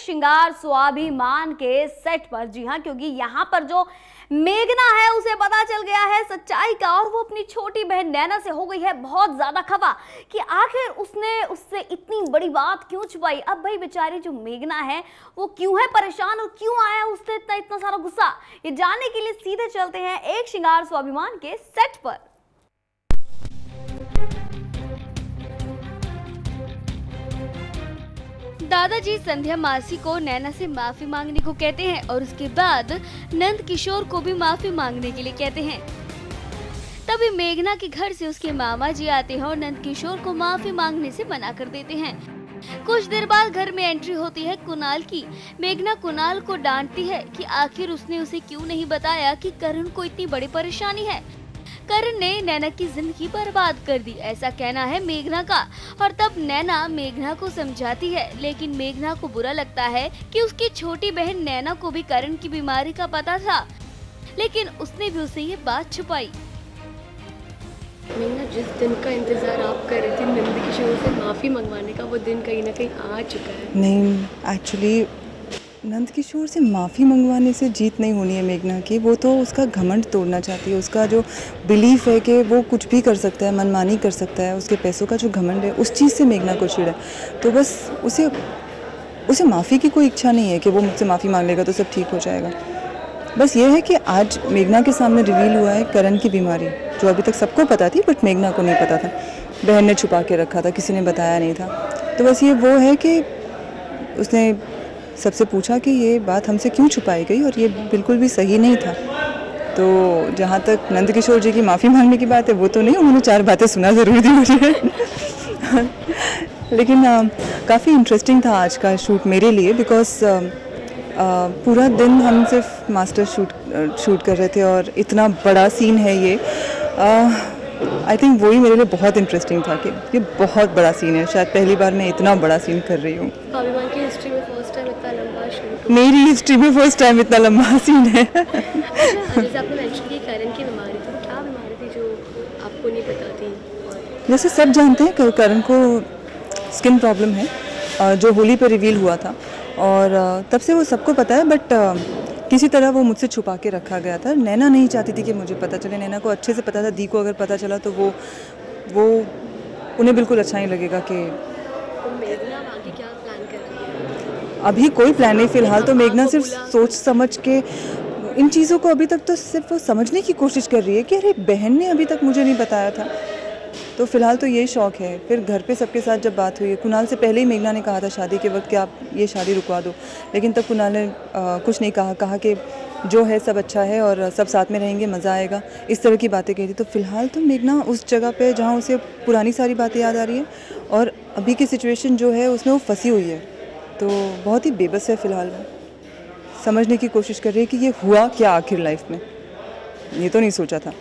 श्रृंगार स्वाभिमान के सेट पर। जी हाँ, क्योंकि यहाँ पर जो मेघना है उसे पता चल गया है सच्चाई का और वो अपनी छोटी बहन नैना से हो गई है बहुत ज्यादा खफा कि आखिर उसने उससे इतनी बड़ी बात क्यों छुपाई। अब भाई बेचारी जो मेघना है वो क्यों है परेशान और क्यों आया उससे इतना सारा गुस्सा, ये जानने के लिए सीधे चलते हैं एक श्रृंगार स्वाभिमान के सेट पर। दादाजी संध्या मासी को नैना से माफी मांगने को कहते हैं और उसके बाद नंद किशोर को भी माफी मांगने के लिए कहते हैं। तभी मेघना के घर से उसके मामा जी आते हैं और नंद किशोर को माफी मांगने से मना कर देते हैं। कुछ देर बाद घर में एंट्री होती है कुणाल की। मेघना कुणाल को डांटती है कि आखिर उसने उसे क्यों नहीं बताया कि करण को इतनी बड़ी परेशानी है। करण ने नैना की जिंदगी बर्बाद कर दी, ऐसा कहना है मेघना का। और तब नैना मेघना को समझाती है, लेकिन मेघना को बुरा लगता है कि उसकी छोटी बहन नैना को भी करण की बीमारी का पता था, लेकिन उसने भी उसे ये बात छुपाई। मेघना, जिस दिन का इंतजार आप कर रही थी नंद किशोर से माफी मंगवाने का, वो दिन कहीं ना कहीं आ चुका है। नहीं, एक्चुअली नंद किशोर से माफ़ी मंगवाने से जीत नहीं होनी है मेघना की। वो तो उसका घमंड तोड़ना चाहती है। उसका जो बिलीफ है कि वो कुछ भी कर सकता है, मनमानी कर सकता है, उसके पैसों का जो घमंड है उस चीज़ से मेघना को चिढ़ है। तो बस उसे माफ़ी की कोई इच्छा नहीं है कि वो मुझसे माफ़ी मांग लेगा तो सब ठीक हो जाएगा। बस ये है कि आज मेघना के सामने रिवील हुआ है करण की बीमारी, जो अभी तक सबको पता थी बट मेघना को नहीं पता था। बहन ने छुपा के रखा था, किसी ने बताया नहीं था। तो बस ये वो है कि उसने सबसे पूछा कि ये बात हमसे क्यों छुपाई गई और ये बिल्कुल भी सही नहीं था। तो जहाँ तक नंद किशोर जी की माफ़ी मांगने की बात है वो तो नहीं, उन्होंने 4 बातें सुना ज़रूर थी मुझे लेकिन काफ़ी इंटरेस्टिंग था आज का शूट मेरे लिए, बिकॉज पूरा दिन हम सिर्फ मास्टर शूट कर रहे थे और इतना बड़ा सीन है ये। आई थिंक वही मेरे लिए बहुत इंटरेस्टिंग था कि ये बहुत बड़ा सीन है। शायद पहली बार मैं इतना बड़ा सीन कर रही हूँ। स्वाभिमान की हिस्ट्री में फर्स्ट टाइम इतना लंबा शूट, मेरी हिस्ट्री में फर्स्ट टाइम इतना लंबा सीन है। जैसे आपने मेंशन की करण की बीमारी थी, क्या बीमारी थी जो आपको नहीं पता थी? जैसे सब जानते हैं करण को स्किन प्रॉब्लम है, जो होली पे रिवील हुआ था और तब से वो सबको पता है, बट किसी तरह वो मुझसे छुपा के रखा गया था। नैना नहीं चाहती थी कि मुझे पता चले। नैना को अच्छे से पता था, दी को अगर पता चला तो वो उन्हें बिल्कुल अच्छा नहीं लगेगा। कि तो मेघना आगे क्या प्लान कर रही है? अभी कोई प्लान नहीं फिलहाल। तो मेघना सिर्फ सोच समझ के इन चीज़ों को अभी तक तो सिर्फ वो समझने की कोशिश कर रही है कि अरे बहन ने अभी तक मुझे नहीं बताया था। तो फिलहाल तो यही शौक़ है। फिर घर पे सबके साथ जब बात हुई, कुणाल से पहले ही मेघना ने कहा था शादी के वक्त कि आप ये शादी रुकवा दो, लेकिन तब कुणाल ने कुछ नहीं कहा कि जो है सब अच्छा है और सब साथ में रहेंगे, मज़ा आएगा, इस तरह की बातें कही थी। तो फिलहाल तो मेघना उस जगह पे जहाँ उसे पुरानी सारी बातें याद आ रही है और अभी की सिचुएशन जो है उसमें वो फंसी हुई है। तो बहुत ही बेबस है फ़िलहाल। वो समझने की कोशिश कर रही है कि ये हुआ क्या आखिर लाइफ में, ये तो नहीं सोचा था।